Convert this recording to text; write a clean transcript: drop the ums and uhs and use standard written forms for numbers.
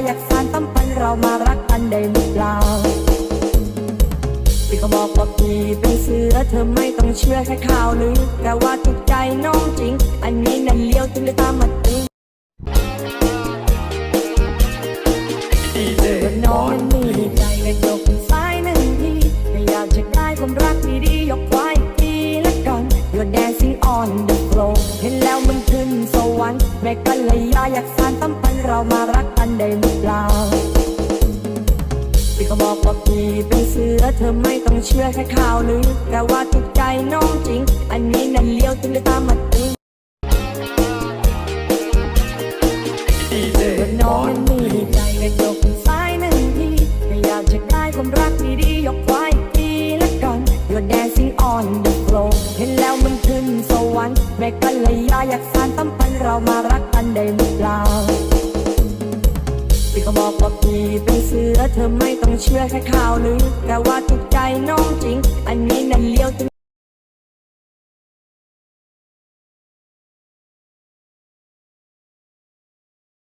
อยากสานสัมพันธ์เรามารักกันได้หรือเปล่าพี่ก็บอกว่าพี่เป็นเสือเธอไม่ต้องเชื่อแค่ข่าวลือแต่ว่าถูกใจน้องจริงอันนี้นั่นเลี้ยวถึงได้ตามมาติงน้องนั้นมีใจและยกเป็นสายหนึ่งทีแต่อยากจะได้ความรักดีๆยกไว้ทีละกัน You're dancing on the floor เห็นแล้วมันขึ้นสวรรค์แม่กันเลยอยากสานสัมพันธ์เรามารักกันได้หรือเปล่าพี่ก็บอกว่าพี่เป็นเสือเธอไม่ต้องเชื่อแค่ข่าวลือแต่ว่าถูกใจน้องจริงอันนี้นั่นเลี้ยวถึงได้ตามมาติงน้องนั้นมีใจและยกเป็นสายหนึ่งทีแต่อยากจะได้ความรักดีๆยกไว้ทีละกัน You're dancing on the floor เห็นแล้วมันขึ้นสวรรค์แม่กันเลยอยากสานสัมพันธ์เรามารักกันได้หรือเปล่าพี่ก็บอกว่าพี่เป็นเสือเธอไม่ต้องเชื่อแค่ข่าวลือแต่ว่าถูกใจน้องจริงอันนี้